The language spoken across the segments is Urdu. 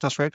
that's right।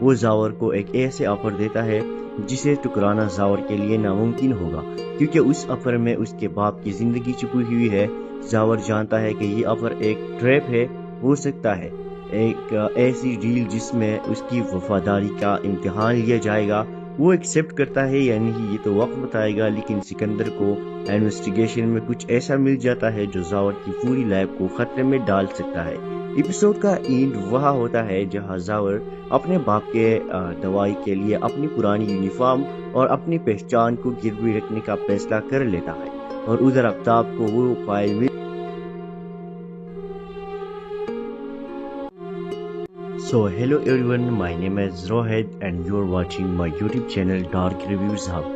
وہ زاور کو ایک ایسے آفر دیتا ہے جسے ٹکرانا زاور کے لیے ناممکن ہوگا، کیونکہ اس آفر میں اس کے باپ کی زندگی چھپی ہوئی ہے۔ زاور جانتا ہے کہ یہ آفر ایک ٹریپ ہے، ہو سکتا ہے ایک ایسی ڈیل جس میں اس کی وفاداری کا امتحان لیا جائے گا۔ وہ ایکسیپٹ کرتا ہے یا نہیں یہ تو وقت بتائے گا، لیکن سکندر کو انویسٹیگیشن میں کچھ ایسا مل جاتا ہے جو زاور کی پوری لائف کو خطرے میں ڈال سکتا ہے۔ ایپیسوڈ کا اینڈ وہاں ہوتا ہے جہاں زاور اپنے باپ کے دوائی کے لیے اپنی پرانی یونیفارم اور اپنی پہچان کو گروی رکھنے کا فیصلہ کر لیتا ہے، اور ادھر آفتاب کو وہ فائل مل So hello everyone, my name is Rohit and you're watching my YouTube channel Dark Reviews Hub.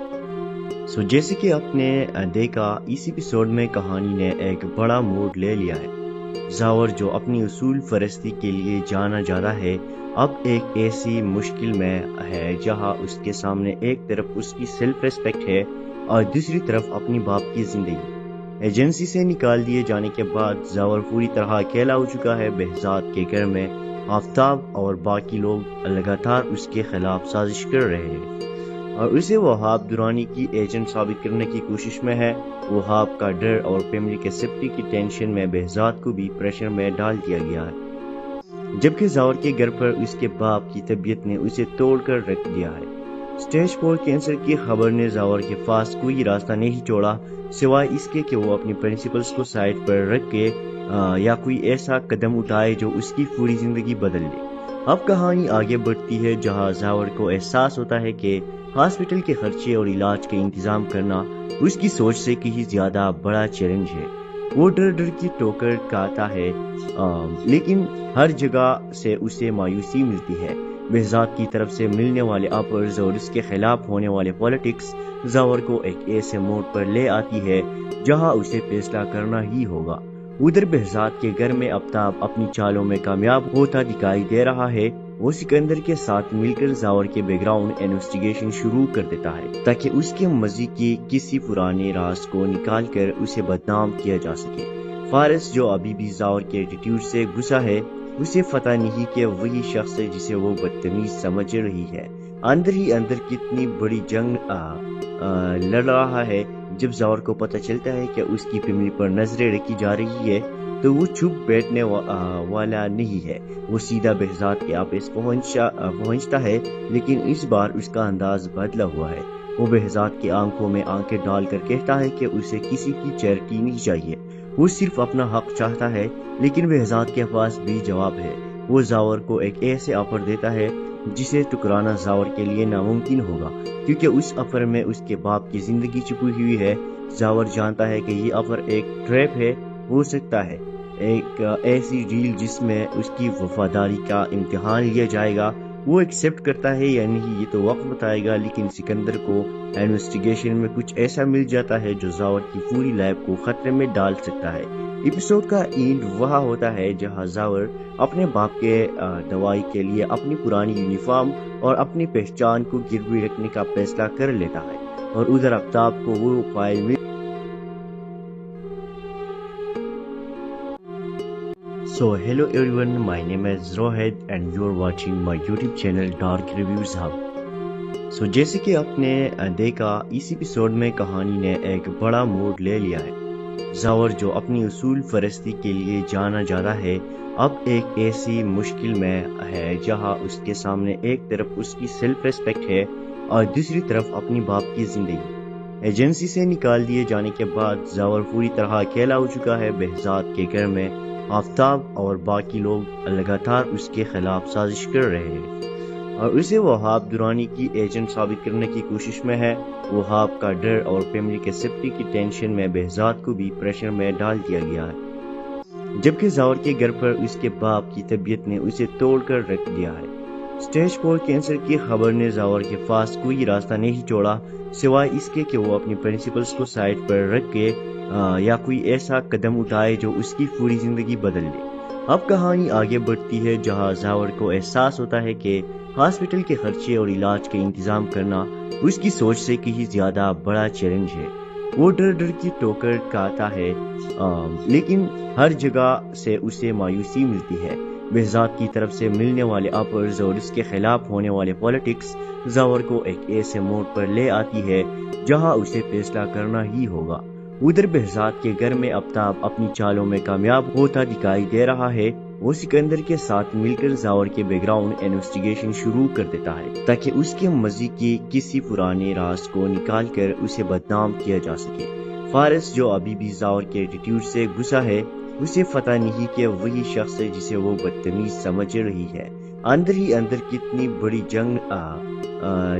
So جیسے کہ آپ نے دیکھا اس ایپیسوڈ میں کہانی نے ایک بڑا موڑ لے لیا ہے۔ زاور جو اپنی اصول پرستی کے لیے جانا جاتا ہے اب ایک ایسی مشکل میں ہے جہاں اس کے سامنے ایک طرف اس کی سیلف ریسپیکٹ ہے اور دوسری طرف اپنی باپ کی زندگی۔ ایجنسی سے نکال دیے جانے کے بعد زاور پوری طرح اکیلا ہو چکا ہے۔ بہزاد کے گھر میں آفتاب اور باقی لوگ لگاتار اس کے خلاف سازش کر رہے ہیں اور اسے وہاب درانی کی ایجنٹ ثابت کرنے کی کوشش میں ہے۔ وہاب کا ڈر اور فیملی کے سیفٹی کی ٹینشن میں بہزاد کو بھی پریشر میں ڈال دیا گیا ہے، جبکہ زاور کے گھر پر اس کے باپ کی طبیعت نے اسے توڑ کر رکھ دیا ہے۔ سٹیج 4 کینسر کی خبر نے زاور کے پاس کوئی راستہ نہیں چھوڑا سوائے اس کے کہ وہ اپنی پرنسپلز کو سائڈ پر رکھ کے یا کوئی ایسا قدم اٹھائے جو اس کی پوری زندگی بدل دے۔ اب کہانی آگے بڑھتی ہے جہاں زاور کو احساس ہوتا ہے کہ ہاسپٹل کے خرچے اور علاج کے انتظام کرنا اس کی سوچ سے کہیں زیادہ بڑا چیلنج ہے۔ وہ ڈر ڈر کی ٹوکر کھاتا ہے لیکن ہر جگہ سے اسے مایوسی ملتی ہے۔ بہزاد کی طرف سے ملنے والے آفرز اور اس کے خلاف ہونے والے پالیٹکس زاور کو ایک ایسے موڑ پر لے آتی ہے جہاں اسے فیصلہ کرنا ہی ہوگا۔ ادھر بہزاد کے گھر میں آفتاب اپنی چالوں میں کامیاب ہوتا دکھائی دے رہا ہے۔ وہ سکندر کے ساتھ مل کر زاور کے بیک گراؤنڈ انویسٹیگیشن شروع کر دیتا ہے تاکہ اس کے ماضی کی کسی پرانے راز کو نکال کر اسے بدنام کیا جا سکے۔ فارس جو ابھی بھی زاور کے ایٹیٹیوڈ سے گسا ہے، اسے پتہ نہیں کہ وہی شخص ہے جسے وہ بدتمیز سمجھ رہی ہے۔ اندر ہی اندر کتنی بڑی جنگ لڑ رہا ہے۔ جب زاور کو پتہ چلتا ہے کہ اس کی فیملی پر نظریں رکھی جا رہی ہے تو وہ چھپ بیٹھنے والا نہیں ہے۔ وہ سیدھا بہزاد کے آفس پہنچتا ہے، لیکن اس بار اس کا انداز بدلا ہوا ہے۔ وہ بہزاد کی آنکھوں میں آنکھیں ڈال کر کہتا ہے کہ اسے کسی کی چیریٹی نہیں چاہیے، وہ صرف اپنا حق چاہتا ہے، لیکن بہزاد کے پاس بھی جواب ہے۔ وہ زاور کو ایک ایسے آفر دیتا ہے جسے ٹکرانا زاور کے لیے ناممکن ہوگا، کیونکہ اس آفر میں اس کے باپ کی زندگی چھپی ہوئی ہے۔ زاور جانتا ہے کہ یہ آفر ایک ٹریپ ہے، ہو سکتا ہے ایک ایسی ڈیل جس میں اس کی وفاداری کا امتحان لیا جائے گا۔ وہ ایکسیپٹ کرتا ہے یا نہیں یہ تو وقت بتائے گا، لیکن سکندر کو انویسٹیگیشن میں کچھ ایسا مل جاتا ہے جو زاور کی پوری لائف کو خطرے میں ڈال سکتا ہے۔ ایپیسوڈ کا اینڈ وہاں ہوتا ہے جہاں زاور اپنے باپ کے دوائی کے لیے اپنی پرانی یونیفارم اور اپنی پہچان کو گروی رکھنے کا فیصلہ کر لیتا ہے، اور ادھر آفتاب کو وہ فائل مل So hello everyone, my name is Rohit and you're watching my YouTube channel Dark Reviews Hub. So جیسے کہ آپ نے دیکھا اس ایپیسوڈ میں کہانی نے ایک بڑا موڑ لے لیا ہے۔ زاور جو اپنی اصول پرستی کے لیے جانا جاتا ہے اب ایک ایسی مشکل میں ہے جہاں اس کے سامنے ایک طرف اس کی سیلف ریسپیکٹ ہے اور دوسری طرف اپنی باپ کی زندگی۔ ایجنسی سے نکال دیے جانے کے بعد زاور پوری طرح اکیلا ہو چکا ہے۔ بہزاد کے گھر میں آفتاب اور باقی لوگ لگاتار اس کے خلاف سازش کر رہے ہیں اور اسے وہاب درانی کی ایجنٹ ثابت کرنے کی کوشش میں ہے۔ وہاب کا ڈر اور فیملی کے سیفٹی کی ٹینشن میں بہزاد کو بھی پریشر میں ڈال دیا گیا ہے، جبکہ زاور کے گھر پر اس کے باپ کی طبیعت نے اسے توڑ کر رکھ دیا ہے۔ سٹیج 4 کینسر کی خبر نے زاور کے پاس کوئی راستہ نہیں چھوڑا سوائے اس کے کہ وہ اپنی پرنسپلز کو سائڈ پر رکھ کے یا کوئی ایسا قدم اٹھائے جو اس کی پوری زندگی بدل دے۔ اب کہانی آگے بڑھتی ہے جہاں زاور کو احساس ہوتا ہے کہ ہاسپٹل کے خرچے اور علاج کے انتظام کرنا اس کی سوچ سے کہیں زیادہ بڑا چیلنج ہے۔ وہ ڈر ڈر کی ٹوکر کھاتا ہے لیکن ہر جگہ سے اسے مایوسی ملتی ہے۔ بہزاد کی طرف سے ملنے والے آفرز اور اس کے خلاف ہونے والے پالیٹکس زاور کو ایک ایسے موڑ پر لے آتی ہے جہاں اسے فیصلہ کرنا ہی ہوگا۔ ادھر بہزاد کے گھر میں آفتاب اپنی چالوں میں کامیاب ہوتا دکھائی دے رہا ہے۔ وہ سکندر کے ساتھ مل کر زاور کے بیک گراؤنڈ انویسٹیگیشن شروع کر دیتا ہے تاکہ اس کے ماضی کی کسی پرانے راز کو نکال کر اسے بدنام کیا جا سکے۔ فارس جو ابھی بھی زاور کے ایٹیٹیوڈ سے گسا ہے، اسے پتہ نہیں کہ وہی شخص ہے جسے وہ بدتمیز سمجھ رہی ہے۔ اندر ہی اندر کتنی بڑی جنگ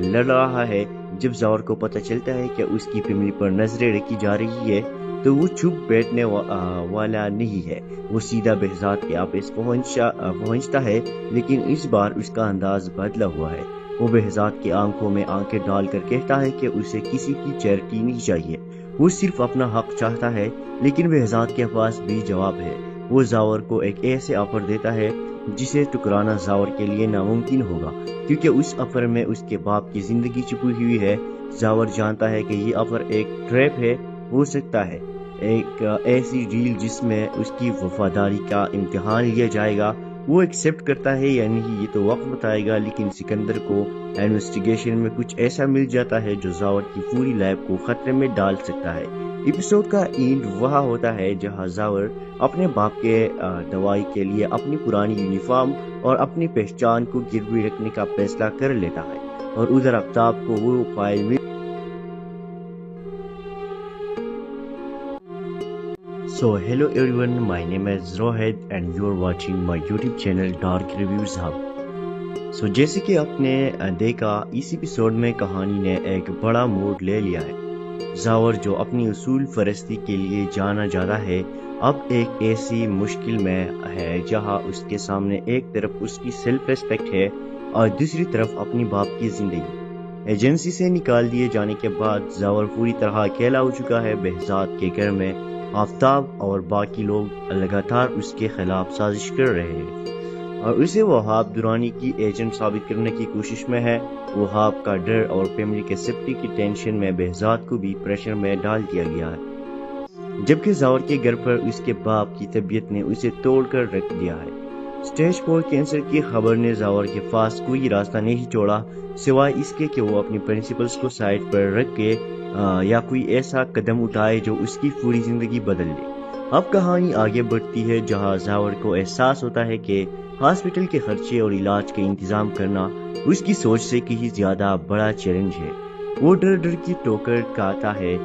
لڑ رہا ہے۔ جب زاور کو پتہ چلتا ہے کہ اس کی فیملی پر نظریں رکھی جا رہی ہے تو وہ چھپ بیٹھنے والا نہیں ہے۔ وہ سیدھا بہزاد کے آفس پہنچتا ہے، لیکن اس بار اس کا انداز بدلا ہوا ہے۔ وہ بہزاد کی آنکھوں میں آنکھیں ڈال کر کہتا ہے کہ اسے کسی کی چیریٹی نہیں چاہیے، وہ صرف اپنا حق چاہتا ہے۔ لیکن بہزاد کے پاس بھی جواب ہے۔ وہ زاور کو ایک ایسے آفر دیتا ہے جسے ٹکرانا زاور کے لیے ناممکن ہوگا، کیونکہ اس آفر میں اس کے باپ کی زندگی چھپی ہوئی ہے۔ زاور جانتا ہے کہ یہ آفر ایک ٹریپ ہے، ہو سکتا ہے ایک ایسی ڈیل جس میں اس کی وفاداری کا امتحان لیا جائے گا۔ وہ ایکسپٹ کرتا ہے یا نہیں یہ تو وقت بتائے گا، لیکن سکندر کو انویسٹیگیشن میں کچھ ایسا مل جاتا ہے جو زاور کی پوری لائف کو خطرے میں ڈال سکتا ہے۔ ایپیسوڈ کا اینڈ وہاں ہوتا ہے جہاں زاور اپنے باپ کے دوائی کے لیے اپنی پرانی یونیفارم اور اپنی پہچان کو گروی رکھنے کا فیصلہ کر لیتا ہے، اور ادھر آفتاب کو وہ فائل مل So hello everyone, my name is Rohit and you are watching my YouTube channel Dark Reviews Hub. So جیسے کہ آپ نے دیکھا اس ایپیسوڈ میں کہانی نے ایک بڑا موڑ لے لیا ہے۔ زاور جو اپنی اصول پرستی کے لیے جانا جاتا ہے اب ایک ایسی مشکل میں ہے جہاں اس کے سامنے ایک طرف اس کی سیلف ریسپیکٹ ہے اور دوسری طرف اپنی باپ کی زندگی۔ ایجنسی سے نکال دیے جانے کے بعد زاور پوری طرح اکیلا ہو چکا ہے۔ بہزاد کے گھر میں آفتاب اور باقی لوگ لگاتار اس کے خلاف سازش کر رہے ہیں اور اسے وہاب درانی کی ایجنٹ ثابت کرنے کی کوشش میں ہے۔ وہاب کا ڈر اور فیملی کے سیفٹی کی ٹینشن میں بہزاد کو بھی پریشر میں ڈال دیا گیا ہے، جبکہ زاور کے گھر پر اس کے باپ کی طبیعت نے اسے توڑ کر رکھ دیا ہے۔ سٹیج 4 کینسر کی خبر نے زاور کے پاس کوئی راستہ نہیں چھوڑا سوائے اس کے کہ وہ اپنی پرنسپلز کو سائڈ پر رکھ کے یا کوئی ایسا قدم اٹھائے جو اس کی پوری زندگی بدل دے۔ اب کہانی آگے بڑھتی ہے جہاں زاور کو احساس ہوتا ہے کہ ہاسپٹل کے خرچے اور علاج کا انتظام کرنا اس کی سوچ سے کہیں زیادہ بڑا چیلنج ہے۔ وہ ڈر ڈر کی ٹوکر کھاتا ہے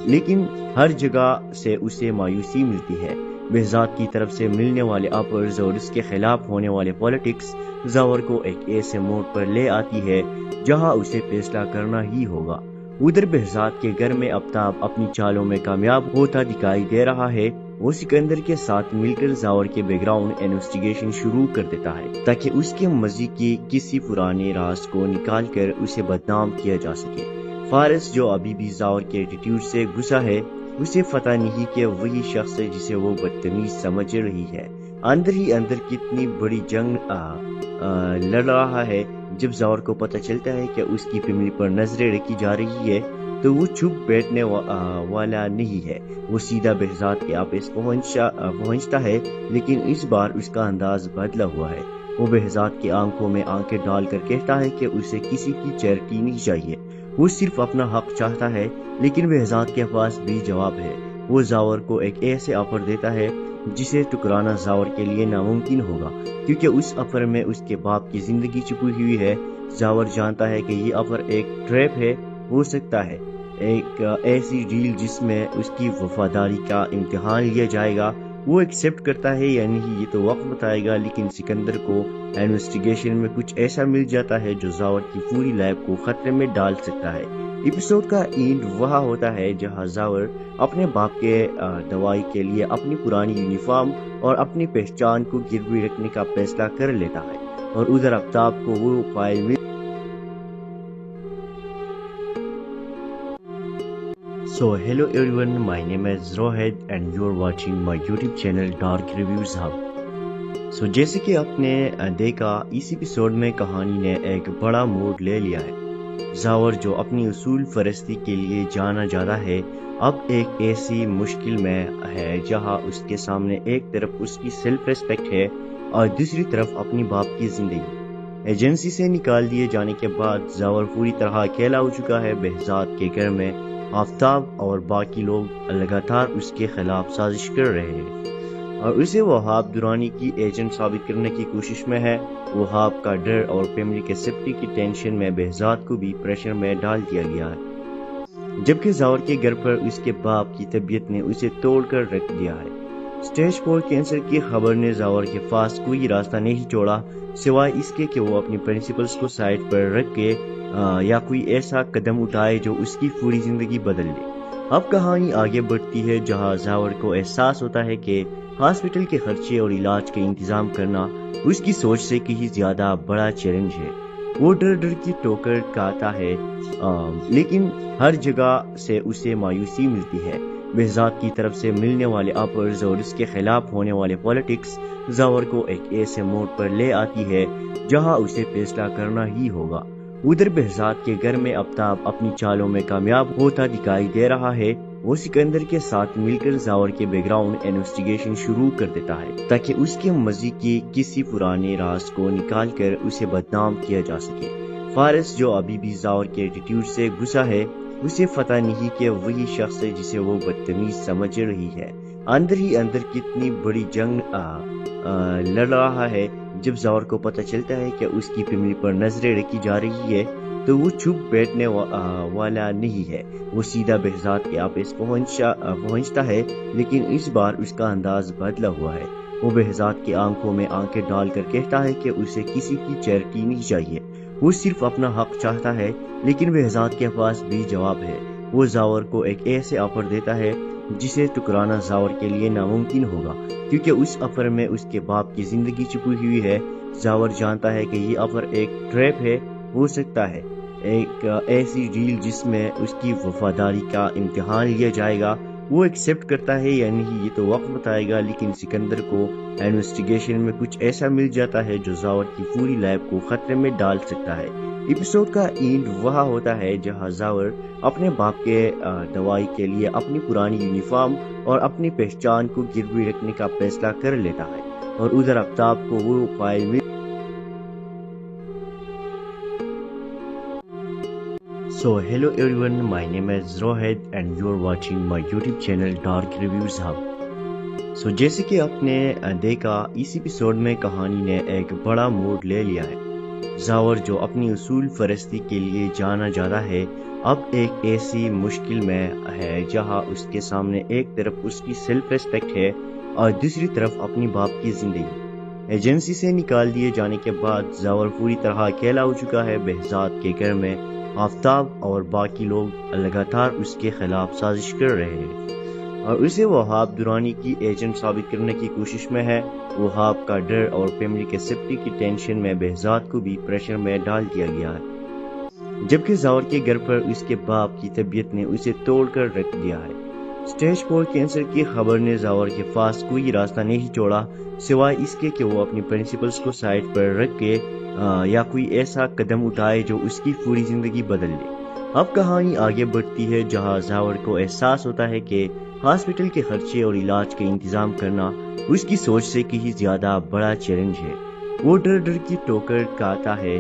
لیکن ہر جگہ سے اسے مایوسی ملتی ہے۔ بہزاد کی طرف سے ملنے والے آفرز اور اس کے خلاف ہونے والے پالیٹکس زاور کو ایک ایسے موڑ پر لے آتی ہے جہاں اسے فیصلہ کرنا ہی ہوگا۔ ادھر بہزاد کے گھر میں آفتاب اپنی چالوں میں کامیاب ہوتا دکھائی دے رہا ہے۔ وہ سکندر کے ساتھ مل کر زاور کے بیک گراؤنڈ انویسٹیگیشن شروع کر دیتا ہے تاکہ اس کے ماضی کی کسی پرانے راز کو نکال کر اسے بدنام کیا جا سکے۔ فارس جو ابھی بھی زاور کے ایٹیٹیوڈ سے گسا ہے، اسے پتہ نہیں کہ وہی شخص ہے جسے وہ بدتمیز سمجھ رہی ہے۔ اندر ہی اندر کتنی بڑی جنگ لڑ رہا ہے۔ جب زاور کو پتہ چلتا ہے کہ اس کی فیملی پر نظریں رکھی جا رہی ہے تو وہ چھپ بیٹھنے والا نہیں ہے۔ وہ سیدھا بہزاد کے آفس پہنچتا ہے، لیکن اس بار اس کا انداز بدلا ہوا ہے۔ وہ بہزاد کی آنکھوں میں آنکھیں ڈال کر کہتا ہے کہ اسے کسی کی چیریٹی نہیں چاہیے، وہ صرف اپنا حق چاہتا ہے۔ لیکن بہزاد کے پاس بھی جواب ہے۔ وہ زاور کو ایک ایسے آفر دیتا ہے جسے ٹکرانا زاور کے لیے ناممکن ہوگا، کیونکہ اس آفر میں اس کے باپ کی زندگی چھپی ہوئی ہے۔ زاور جانتا ہے کہ یہ آفر ایک ٹریپ ہے، ہو سکتا ہے ایک ایسی ڈیل جس میں اس کی وفاداری کا امتحان لیا جائے گا۔ وہ ایکسپٹ کرتا ہے یا نہیں یہ تو وقت بتائے گا، لیکن سکندر کو انویسٹیگیشن میں کچھ ایسا مل جاتا ہے جو زاور کی پوری لائف کو خطرے میں ڈال سکتا ہے۔ ایپیسوڈ کا اینڈ وہاں ہوتا ہے جہاں زاور اپنے باپ کے دوائی کے لیے اپنی پرانی یونیفارم اور اپنی پہچان کو گروی رکھنے کا فیصلہ کر لیتا ہے، اور ادھر آفتاب کو وہ فائل مل So hello everyone, my name is Rohit and you are watching my YouTube channel Dark Reviews Hub. So جیسے کہ آپ نے دیکھا اس ایپیسوڈ میں کہانی نے ایک بڑا موڑ لے لیا ہے۔ زاور جو اپنی اصول پرستی کے لیے جانا جاتا ہے اب ایک ایسی مشکل میں ہے جہاں اس کے سامنے ایک طرف اس کی سیلف ریسپیکٹ ہے اور دوسری طرف اپنی باپ کی زندگی۔ ایجنسی سے نکال دیے جانے کے بعد زاور پوری طرح اکیلا ہو چکا ہے۔ بہزاد کے گھر میں آفتاب اور باقی لوگ لگاتار اس کے خلاف سازش کر رہے ہیں اور اسے وہاب درانی کی ایجنٹ ثابت کرنے کی کوشش میں ہے۔ وہاب کا ڈر اور فیملی کے سیفٹی کی ٹینشن میں بہزاد کو بھی پریشر میں ڈال دیا گیا ہے، جبکہ زاور کے گھر پر اس کے باپ کی طبیعت نے اسے توڑ کر رکھ دیا ہے۔ سٹیج 4 کینسر کی خبر نے زاور کے پاس کوئی راستہ نہیں چھوڑا سوائے اس کے کہ وہ اپنی پرنسپلز کو سائڈ پر رکھ کے یا کوئی ایسا قدم اٹھائے جو اس کی پوری زندگی بدل دے۔ اب کہانی آگے بڑھتی ہے جہاں زاور کو احساس ہوتا ہے کہ ہاسپٹل کے خرچے اور علاج کے انتظام کرنا اس کی سوچ سے کہیں زیادہ بڑا چیلنج ہے۔ وہ ڈر ڈر کی ٹوکر کھاتا ہے لیکن ہر جگہ سے اسے مایوسی ملتی ہے۔ بہزاد کی طرف سے ملنے والے آفرز اور اس کے خلاف ہونے والے پالیٹکس زاور کو ایک ایسے موڑ پر لے آتی ہے جہاں اسے فیصلہ کرنا ہی ہوگا۔ ادھر بہزاد کے گھر میں آفتاب اپنی چالوں میں کامیاب ہوتا دکھائی دے رہا ہے۔ وہ سکندر کے ساتھ مل کر زاور کے بیک گراؤنڈ انویسٹیگیشن شروع کر دیتا ہے تاکہ اس کے ماضی کی کسی پرانے راز کو نکال کر اسے بدنام کیا جا سکے۔ فارس جو ابھی بھی زاور کے ایٹیٹیوڈ سے غصہ ہے، اسے پتہ نہیں کہ وہی شخص ہے جسے وہ بدتمیز سمجھ رہی ہے۔ اندر ہی اندر کتنی بڑی جنگ لڑ رہا ہے۔ جب زاور کو پتہ چلتا ہے کہ اس کی فیملی پر نظریں رکھی جا رہی ہے تو وہ چھپ بیٹھنے والا نہیں ہے۔ وہ سیدھا بہزاد کے آفس پہنچتا ہے لیکن اس بار اس کا انداز بدلا ہوا ہے۔ وہ بہزاد کی آنکھوں میں آنکھیں ڈال کر کہتا ہے کہ اسے کسی کی چیریٹی نہیں چاہیے، وہ صرف اپنا حق چاہتا ہے۔ لیکن بہزاد کے پاس بھی جواب ہے۔ وہ زاور کو ایک ایسے آفر دیتا ہے جسے ٹکرانا زاور کے لیے ناممکن ہوگا کیونکہ اس آفر میں اس کے باپ کی زندگی چھپی ہوئی ہے۔ زاور جانتا ہے کہ یہ آفر ایک ٹریپ ہے، ہو سکتا ہے ایک ایسی ڈیل جس میں اس کی وفاداری کا امتحان لیا جائے گا۔ وہ ایکسپٹ کرتا ہے یا نہیں یہ تو وقت بتائے گا، لیکن سکندر کو انویسٹیگیشن میں کچھ ایسا مل جاتا ہے جو زاور کی پوری لائف کو خطرے میں ڈال سکتا ہے۔ ایپیسوڈ کا اینڈ وہاں ہوتا ہے جہاں زاور اپنے باپ کے دوائی کے لیے اپنی پرانی یونیفارم اور اپنی پہچان کو گروی رکھنے کا فیصلہ کر لیتا ہے اور ادھر آفتاب کو وہ فائل مل So hello everyone, my name is Rohit and you are watching my YouTube channel Dark Reviews Hub. So جیسے کہ آپ نے دیکھا اس ایپیسوڈ میں کہانی نے ایک بڑا موڑ لے لیا ہے۔ زاور جو اپنی اصول پرستی کے لیے جانا جاتا ہے اب ایک ایسی مشکل میں ہے جہاں اس کے سامنے ایک طرف اس کی سیلف ریسپیکٹ ہے اور دوسری طرف اپنی باپ کی زندگی۔ ایجنسی سے نکال دیے جانے کے بعد زاور پوری طرح اکیلا ہو چکا ہے۔ بہزاد کے گھر میں آفتاب اور باقی لوگ لگاتار اس کے خلاف سازش کر رہے ہیں اور اسے وہاب درانی کی ایجنٹ ثابت کرنے کی کوشش میں ہے۔ وہاب کا ڈر اور فیملی کے سیفٹی کی ٹینشن میں بہزاد کو بھی پریشر میں ڈال دیا گیا ہے، جبکہ زاور کے گھر پر اس کے باپ کی طبیعت نے اسے توڑ کر رکھ دیا ہے۔ سٹیج 4 کینسر کی خبر نے زاور کے پاس کوئی راستہ نہیں چھوڑا سوائے اس کے کہ وہ اپنی پرنسپلز کو سائڈ پر رکھ کے یا کوئی ایسا قدم اٹھائے جو اس کی پوری زندگی بدل دے۔ اب کہانی آگے بڑھتی ہے جہاں زاور کو احساس ہوتا ہے کہ ہاسپٹل کے خرچے اور علاج کے انتظام کرنا اس کی سوچ سے کہیں زیادہ بڑا چیلنج ہے۔ وہ ڈر ڈر کی ٹوکر کھاتا ہے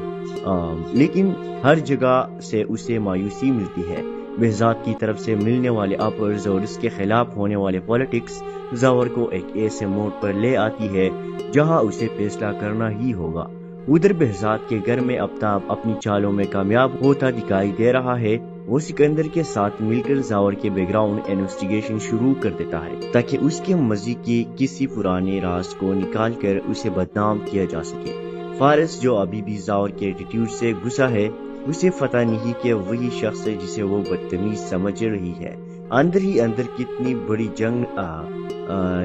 لیکن ہر جگہ سے اسے مایوسی ملتی ہے۔ بہزاد کی طرف سے ملنے والے آفرز اور اس کے خلاف ہونے والے پالیٹکس زاور کو ایک ایسے موڑ پر لے آتی ہے جہاں اسے فیصلہ کرنا ہی ہوگا۔ ادھر بہزاد کے گھر میں آفتاب اپنی چالوں میں کامیاب ہوتا دکھائی دے رہا ہے۔ وہ سکندر کے ساتھ مل کر زاور کے بیک گراؤنڈ انویسٹیگیشن شروع کر دیتا ہے تاکہ اس کے ماضی کی کسی پرانے راز کو نکال کر اسے بدنام کیا جا سکے۔ فارس جو ابھی بھی زاور کے ایٹیٹیوڈ سے غصہ ہے، اسے پتہ نہیں کہ وہی شخص ہے جسے وہ بدتمیز سمجھ رہی ہے۔ اندر ہی اندر کتنی بڑی جنگ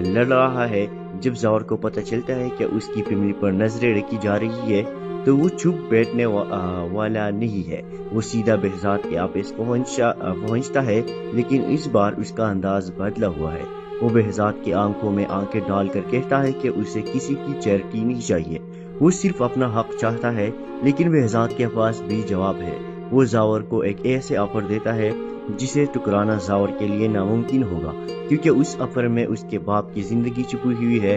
لڑ رہا ہے۔ جب زاور کو پتہ چلتا ہے کہ اس کی فیملی پر نظریں رکھی جا رہی ہے تو وہ چھپ بیٹھنے والا نہیں ہے۔ وہ سیدھا بہزاد کے آفس پہنچتا ہے لیکن اس بار اس کا انداز بدلا ہوا ہے۔ وہ بہزاد کی آنکھوں میں آنکھیں ڈال کر کہتا ہے کہ اسے کسی کی چیریٹی نہیں چاہیے، وہ صرف اپنا حق چاہتا ہے۔ لیکن بہزاد کے پاس بھی جواب ہے۔ وہ زاور کو ایک ایسے آفر دیتا ہے جسے ٹکرانا زاور کے لیے ناممکن ہوگا کیونکہ اس آفر میں اس کے باپ کی زندگی چھپی ہوئی ہے۔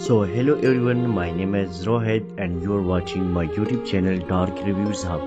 So hello everyone, my name is Rohit and you are watching my YouTube channel Dark Reviews Hub.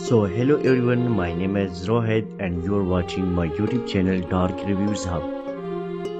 So hello everyone, my name is Rohit and you are watching my YouTube channel Dark Reviews Hub.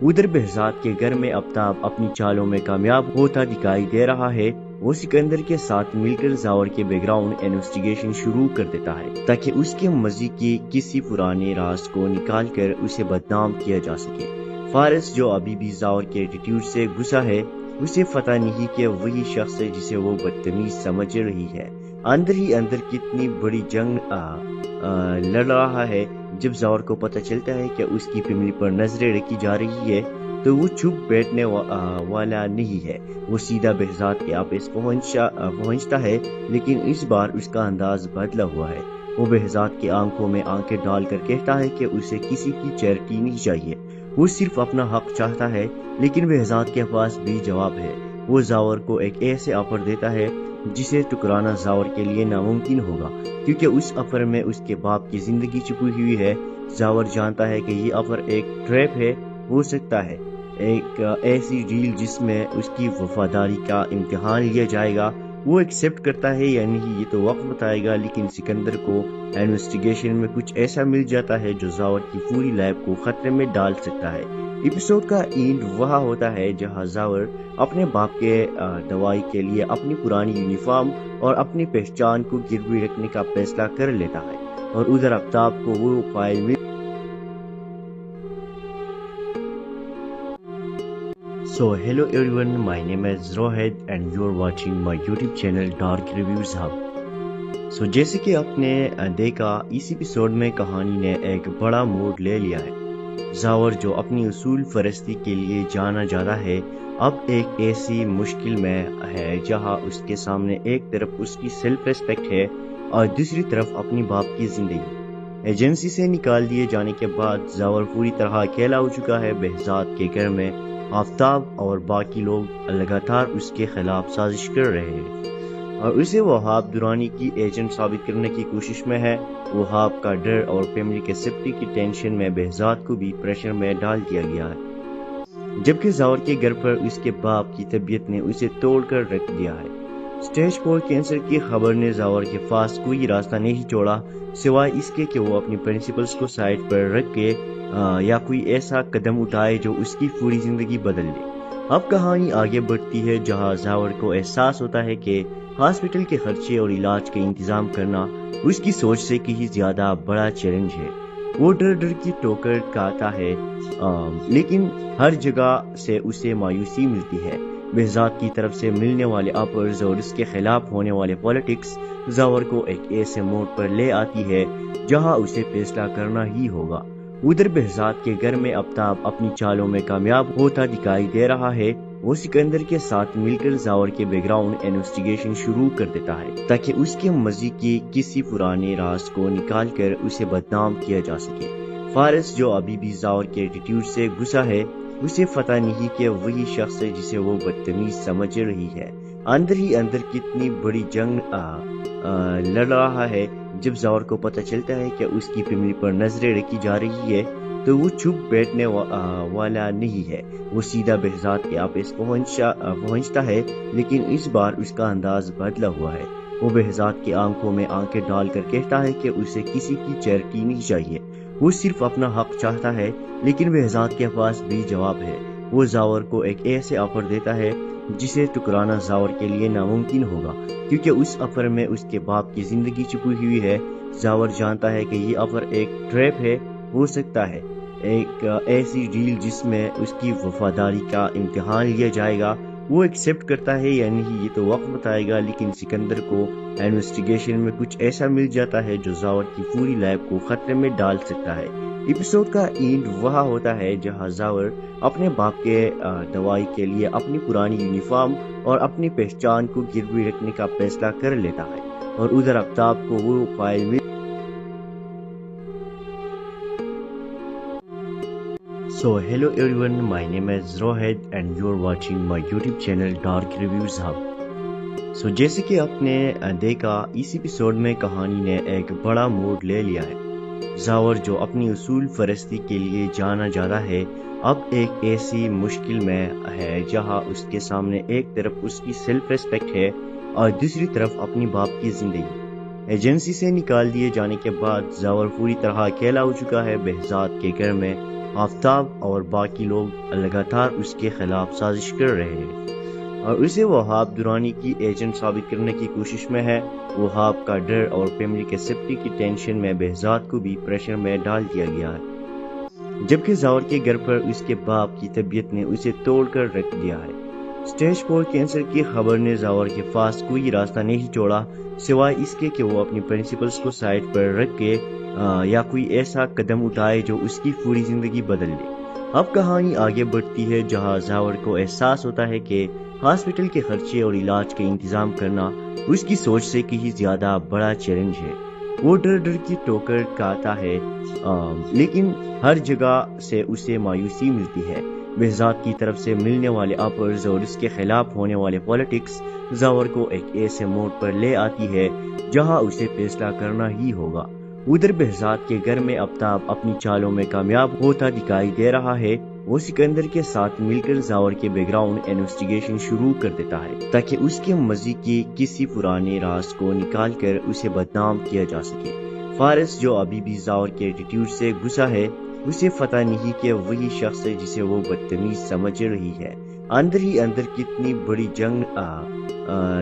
ادھر بہزاد کے گھر میں آفتاب اپنی چالوں میں کامیاب ہوتا دکھائی دے رہا ہے۔ وہ سکندر کے ساتھ مل کر زاور کے بیک گراؤنڈ انویسٹیگیشن شروع کر دیتا ہے تاکہ اس کے ماضی کے کسی پرانے راز کو نکال کر اسے بدنام کیا جا سکے۔ فارس جو ابھی بھی زاور کے ایٹیٹیوڈ سے غصہ ہے، اسے پتہ نہیں کہ وہی شخص ہے جسے وہ بدتمیز سمجھ رہی ہے۔ اندر ہی اندر کتنی بڑی جنگ لڑ رہا ہے۔ جب زاور کو پتہ چلتا ہے کہ اس کی فیملی پر نظریں رکھی جا رہی ہے تو وہ چھپ بیٹھنے والا نہیں ہے۔ وہ سیدھا بہزاد کے آفس پہنچتا ہے، لیکن اس بار اس کا انداز بدلا ہوا ہے۔ وہ بہزاد کی آنکھوں میں آنکھیں ڈال کر کہتا ہے کہ اسے کسی کی چیریٹی نہیں چاہیے، وہ صرف اپنا حق چاہتا ہے۔ لیکن بہزاد کے پاس بھی جواب ہے۔ وہ زاور کو ایک ایسے آفر دیتا ہے جسے ٹکرانا زاور کے لیے ناممکن ہوگا، کیونکہ اس آفر میں اس کے باپ کی زندگی چھپی ہوئی ہے۔ زاور جانتا ہے کہ یہ آفر ایک ٹریپ ہے، ہو سکتا ہے ایک ایسی ڈیل جس میں اس کی وفاداری کا امتحان لیا جائے گا۔ وہ ایکسیپٹ کرتا ہے یا نہیں یہ تو وقت بتائے گا، لیکن سکندر کو انویسٹیگیشن میں کچھ ایسا مل جاتا ہے جو زاور کی پوری لائف کو خطرے میں ڈال سکتا ہے۔ ایپیسوڈ کا اینڈ وہاں ہوتا ہے جہاں زاور اپنے باپ کے دوائی کے لیے اپنی پرانی یونیفارم اور اپنی پہچان کو گروی رکھنے کا فیصلہ کر لیتا ہے، اور ادھر آفتاب کو وہ فائل مل So hello everyone, my name is Rohit and you are watching my YouTube channel Dark Reviews Hub. So جیسے کہ آپ نے دیکھا اس ایپیسوڈ میں کہانی نے ایک بڑا موڑ لے لیا ہے۔ زاور جو اپنی اصول پرستی کے لیے جانا جاتا ہے اب ایک ایسی مشکل میں ہے جہاں اس کے سامنے ایک طرف اس کی سیلف ریسپیکٹ ہے اور دوسری طرف اپنی باپ کی زندگی۔ ایجنسی سے نکال دیے جانے کے بعد زاور پوری طرح اکیلا ہو چکا ہے۔ بہزاد کے گھر میں آفتاب اور باقی لوگ لگاتار اس کے خلاف سازش کر رہے ہیں اور اسے وہاب درانی کی ایجنٹ ثابت کرنے کی کوشش میں ہے۔ وہاب کا ڈر اور فیملی کے سیفٹی کی ٹینشن میں بہزاد کو بھی پریشر میں ڈال دیا گیا ہے، جبکہ زاور کے گھر پر اس کے باپ کی طبیعت نے اسے توڑ کر رکھ دیا ہے۔ سٹیج 4 کینسر کی خبر نے زاور کے پاس کوئی راستہ نہیں چھوڑا سوائے اس کے کہ وہ اپنی پرنسپلز کو سائڈ پر رکھ کے یا کوئی ایسا قدم اٹھائے جو اس کی پوری زندگی بدل دے۔ اب کہانی آگے بڑھتی ہے جہاں زاور کو احساس ہوتا ہے کہ ہاسپٹل کے خرچے اور علاج کے انتظام کرنا اس کی سوچ سے کہیں زیادہ بڑا چیلنج ہے۔ وہ ڈر کی ٹوکر کھاتا ہے لیکن ہر جگہ سے اسے مایوسی ملتی ہے۔ بہزاد کی طرف سے ملنے والے آفرز اور اس کے خلاف ہونے والے پالیٹکس زاور کو ایک ایسے موڑ پر لے آتی ہے جہاں اسے فیصلہ کرنا ہی ہوگا۔ ادھر بہزاد کے گھر میں آفتاب اپنی چالوں میں کامیاب ہوتا دکھائی دے رہا ہے۔ وہ سکندر کے ساتھ مل کر زاور کے بیک گراؤنڈ انویسٹیگیشن شروع کر دیتا ہے تاکہ اس کے ماضی کے کسی پرانے راز کو نکال کر اسے بدنام کیا جا سکے۔ فارس جو ابھی بھی زاور کے ایٹیٹیوڈ سے غصہ ہے، اسے پتہ نہیں کہ وہی شخص ہے جسے وہ بدتمیز سمجھ رہی ہے۔ اندر ہی اندر کتنی بڑی جنگ لڑ رہا ہے۔ جب زاور کو پتہ چلتا ہے کہ اس کی فیملی پر نظریں رکھی جا رہی ہے تو وہ چھپ بیٹھنے والا نہیں ہے۔ وہ سیدھا بہزاد کے آفس پہنچتا ہے، لیکن اس بار اس کا انداز بدلا ہوا ہے۔ وہ بہزاد کی آنکھوں میں آنکھیں ڈال کر کہتا ہے کہ اسے کسی کی چیریٹی نہیں چاہیے، وہ صرف اپنا حق چاہتا ہے۔ لیکن بہزاد کے پاس بھی جواب ہے۔ وہ زاور کو ایک ایسے آفر دیتا ہے جسے ٹکرانا زاور کے لیے ناممکن ہوگا، کیونکہ اس آفر میں اس کے باپ کی زندگی چھپی ہوئی ہے۔ زاور جانتا ہے کہ یہ آفر ایک ٹریپ ہے، ہو سکتا ہے ایک ایسی ڈیل جس میں اس کی وفاداری کا امتحان لیا جائے گا۔ وہ ایکسیپٹ کرتا ہے یا نہیں یہ تو وقت بتائے گا، لیکن سکندر کو انویسٹیگیشن میں کچھ ایسا مل جاتا ہے جو زاور کی پوری لائف کو خطرے میں ڈال سکتا ہے۔ ایپیسوڈ کا اینڈ وہاں ہوتا ہے جہاں زاور اپنے باپ کے دوائی کے لیے اپنی پرانی یونیفارم اور اپنی پہچان کو گروی رکھنے کا فیصلہ کر لیتا ہے، اور ادھر آفتاب کو وہ فائل مل So hello everyone, my name is Rohit and you are watching my YouTube channel Dark Reviews Hub. So جیسے کہ آپ نے دیکھا اس ایپیسوڈ میں کہانی نے ایک بڑا موڑ لے لیا ہے۔ زاور جو اپنی اصول پرستی کے لیے جانا جاتا ہے اب ایک ایسی مشکل میں ہے جہاں اس کے سامنے ایک طرف اس کی سیلف ریسپیکٹ ہے اور دوسری طرف اپنی باپ کی زندگی۔ ایجنسی سے نکال دیے جانے کے بعد زاور پوری طرح اکیلا ہو چکا ہے۔ بہزاد کے گھر میں آفتاب اور باقی لوگ لگاتار اس کے خلاف سازش کر رہے ہیں اور اسے وہاب درانی کی ایجنٹ ثابت کرنے کی کوشش میں ہے۔ وہاب کا ڈر اور فیملی کے سیفٹی کی ٹینشن میں بہزاد کو بھی پریشر میں ڈال دیا گیا ہے، جبکہ زاور کے گھر پر اس کے باپ کی طبیعت نے اسے توڑ کر رکھ دیا ہے۔ سٹیج 4 کینسر کی خبر نے زاور کے پاس کوئی راستہ نہیں چھوڑا سوائے اس کے کہ وہ اپنی پرنسپلز کو سائڈ پر رکھ کے یا کوئی ایسا قدم اٹھائے جو اس کی پوری زندگی بدل دے۔ اب کہانی آگے بڑھتی ہے جہاں زاور کو احساس ہوتا ہے کہ ہاسپٹل کے خرچے اور علاج کے انتظام کرنا اس کی سوچ سے کہیں زیادہ بڑا چیلنج ہے۔ وہ ڈر ڈر کی ٹوکر کھاتا ہے لیکن ہر جگہ سے اسے مایوسی ملتی ہے۔ بہزاد کی طرف سے ملنے والے آفرز اور اس کے خلاف ہونے والے پالیٹکس زاور کو ایک ایسے موڑ پر لے آتی ہے جہاں اسے فیصلہ کرنا ہی ہوگا۔ ادھر بہزاد کے گھر میں آفتاب اپنی چالوں میں کامیاب ہوتا دکھائی دے رہا ہے۔ وہ سکندر کے ساتھ مل کر زاور کے بیک گراؤنڈ انویسٹیگیشن شروع کر دیتا ہے تاکہ اس کے ماضی کی کسی پرانے راز کو نکال کر اسے بدنام کیا جا سکے۔ فارس جو ابھی بھی زاور کے ایٹیٹیوڈ سے غصہ ہے، اسے پتہ نہیں کہ وہی شخص ہے جسے وہ بدتمیز سمجھ رہی ہے۔ اندر ہی اندر کتنی بڑی جنگ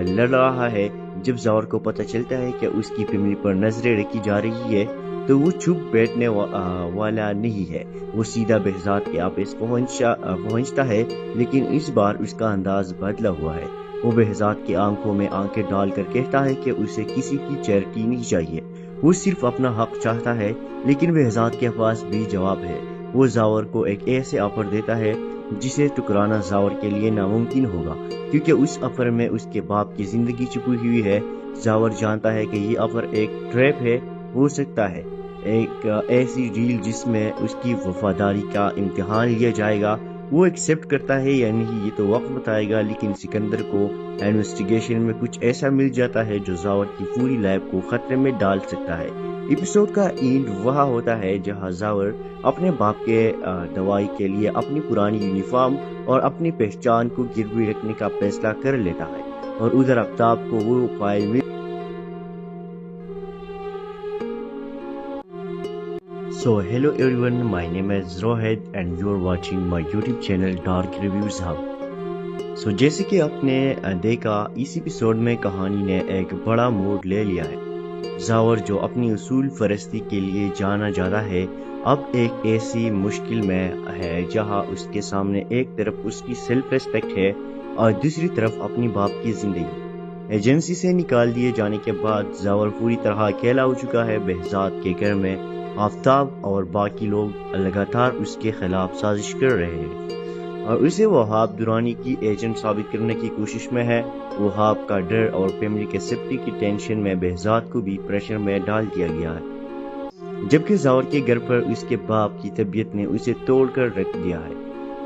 لڑ رہا ہے۔ جب زاور کو پتہ چلتا ہے کہ اس کی فیملی پر نظریں رکھی جا رہی ہے تو وہ چھپ بیٹھنے والا نہیں ہے۔ وہ سیدھا بہزاد کے آفس پہنچتا ہے لیکن اس بار اس کا انداز بدلا ہوا ہے۔ وہ بہزاد کی آنکھوں میں آنکھیں ڈال کر کہتا ہے کہ اسے کسی کی چیریٹی نہیں چاہیے، وہ صرف اپنا حق چاہتا ہے۔ لیکن بہزاد کے پاس بھی جواب ہے۔ وہ زاور کو ایک ایسے آفر دیتا ہے جسے ٹکرانا زاور کے لیے ناممکن ہوگا کیونکہ اس آفر میں اس کے باپ کی زندگی چھپی ہوئی ہے۔ زاور جانتا ہے کہ یہ آفر ایک ٹریپ ہے، ہو سکتا ہے ایک ایسی ڈیل جس میں اس کی وفاداری کا امتحان لیا جائے گا۔ وہ ایکسپٹ کرتا ہے یا نہیں یہ تو وقت بتائے گا، لیکن سکندر کو انویسٹیگیشن میں کچھ ایسا مل جاتا ہے جو زاور کی پوری لائف کو خطرے میں ڈال سکتا ہے۔ ایپیسوڈ کا اینڈ وہاں ہوتا ہے جہاں زاور اپنے باپ کے دوائی کے لیے اپنی پرانی یونیفارم اور اپنی پہچان کو گروی رکھنے کا فیصلہ کر لیتا ہے اور ادھر آفتاب کو وہ فائل مل So hello everyone, my name is Rohit and you are watching my YouTube channel Dark Reviews Hub. So جیسے کہ آپ نے دیکھا اس ایپیسوڈ میں کہانی نے ایک بڑا موڑ لے لیا ہے۔ زاور جو اپنی اصول پرستی کے لیے جانا جاتا ہے اب ایک ایسی مشکل میں ہے جہاں اس کے سامنے ایک طرف اس کی سیلف ریسپیکٹ ہے اور دوسری طرف اپنی باپ کی زندگی۔ ایجنسی سے نکال دیے جانے کے بعد زاور پوری طرح اکیلا ہو چکا ہے۔ بہزاد کے گھر میں آفتاب اور باقی لوگ لگاتار اس کے خلاف سازش کر رہے ہیں اور اسے وہاب درانی کی ایجنٹ ثابت کرنے کی کوشش میں ہے۔ وہاب کا ڈر اور فیملی کے سیفٹی کی ٹینشن میں بہزاد کو بھی پریشر میں ڈال دیا گیا ہے، جبکہ زاور کے گھر پر اس کے باپ کی طبیعت نے اسے توڑ کر رکھ دیا ہے۔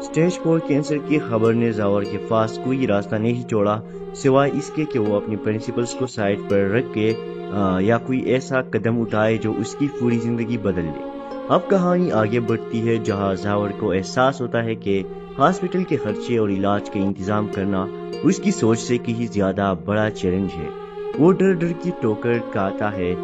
سٹیج 4 کینسر کی خبر نے زاور کے پاس کوئی راستہ نہیں چھوڑا سوائے اس کے کہ وہ اپنی پرنسپلز کو سائڈ پر رکھ کے یا کوئی ایسا قدم اٹھائے جو اس کی پوری زندگی بدل دے۔ اب کہانی آگے بڑھتی ہے جہاں زاور کو احساس ہوتا ہے کہ ہاسپٹل کے خرچے اور علاج کے انتظام کرنا اس کی سوچ سے کہیں زیادہ بڑا چیلنج ہے۔ وہ ڈر ڈر کی ٹوکر کھاتا ہے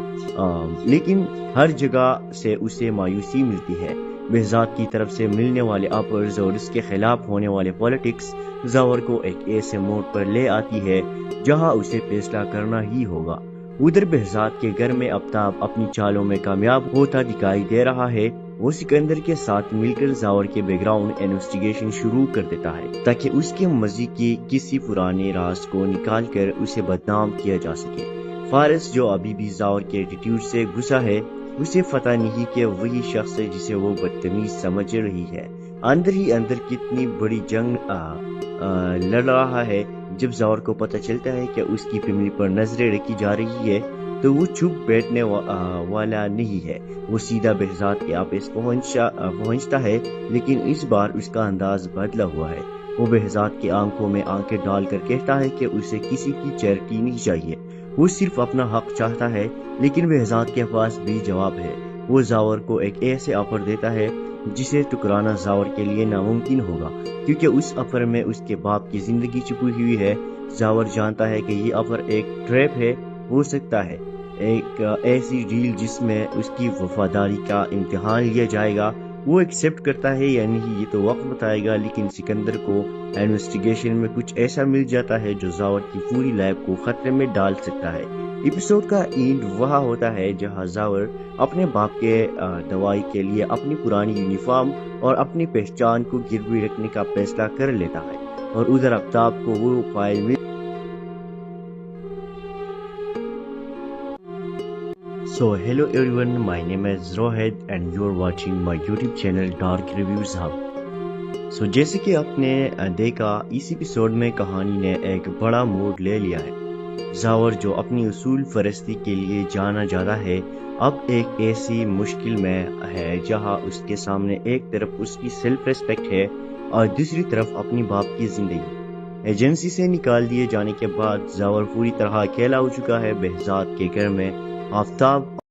لیکن ہر جگہ سے اسے مایوسی ملتی ہے۔ بہزاد کی طرف سے ملنے والے آفرز اور اس کے خلاف ہونے والے پالیٹکس زاور کو ایک ایسے موڑ پر لے آتی ہے جہاں اسے فیصلہ کرنا ہی ہوگا۔ ادھر بہزاد کے گھر میں آفتاب اپنی چالوں میں کامیاب ہوتا دکھائی دے رہا ہے۔ وہ سکندر کے ساتھ مل کر زاور کے بیک گراؤنڈ انویسٹیگیشن شروع کر دیتا ہے تاکہ اس کے ماضی کی کسی پرانے راز کو نکال کر اسے بدنام کیا جا سکے۔ فارس جو ابھی بھی زاور کے ایٹیٹیوڈ سے غصہ ہے، اسے پتہ نہیں کہ وہی شخص ہے جسے وہ بدتمیز سمجھ رہی ہے۔ اندر ہی اندر کتنی بڑی جنگ لڑ رہا ہے۔ جب زاور کو پتہ چلتا ہے کہ اس کی فیملی پر نظریں رکھی جا رہی ہے تو وہ چھپ بیٹھنے والا نہیں ہے۔ وہ سیدھا بہزاد کے آفس پہنچتا ہے لیکن اس بار اس کا انداز بدلا ہوا ہے۔ وہ بہزاد کی آنکھوں میں آنکھیں ڈال کر کہتا ہے کہ اسے کسی کی چیریٹی نہیں چاہیے، وہ صرف اپنا حق چاہتا ہے۔ لیکن بہزاد کے پاس بھی جواب ہے۔ وہ زاور کو ایک ایسے آفر دیتا ہے جسے ٹکرانا زاور کے لیے ناممکن ہوگا کیونکہ اس آفر میں اس کے باپ کی زندگی چھپی ہوئی ہے۔ زاور جانتا ہے کہ یہ آفر ایک ٹریپ ہے، ہو سکتا ہے ایک ایسی ڈیل جس میں اس کی وفاداری کا امتحان لیا جائے گا۔ وہ ایکسیپٹ کرتا ہے یا نہیں یہ تو وقت بتائے گا، لیکن سکندر کو انویسٹیگیشن میں کچھ ایسا مل جاتا ہے جو زاور کی پوری لائف کو خطرے میں ڈال سکتا ہے۔ ایپیسوڈ کا اینڈ وہاں ہوتا ہے جہاں زاور اپنے باپ کے دوائی کے لیے اپنی پرانی یونیفارم اور اپنی پہچان کو گروی رکھنے کا فیصلہ کر لیتا ہے، اور ادھر آفتاب کو وہ فائل مل So hello everyone, my name is Rohit and you're watching my YouTube channel Dark Reviews Hub. So جیسے کہ آپ نے دیکھا اس ایپیسوڈ میں کہانی نے ایک بڑا موڑ لے لیا ہے۔ زاور جو اپنی اصول پرستی کے لیے جانا جاتا ہے اب ایک ایسی مشکل میں ہے جہاں اس کے سامنے ایک طرف اس کی سیلف ریسپیکٹ ہے اور دوسری طرف اپنی باپ کی زندگی۔ ایجنسی سے نکال دیے جانے کے بعد زاور پوری طرح اکیلا ہو چکا ہے۔ بہزاد کے گھر میں آفتاب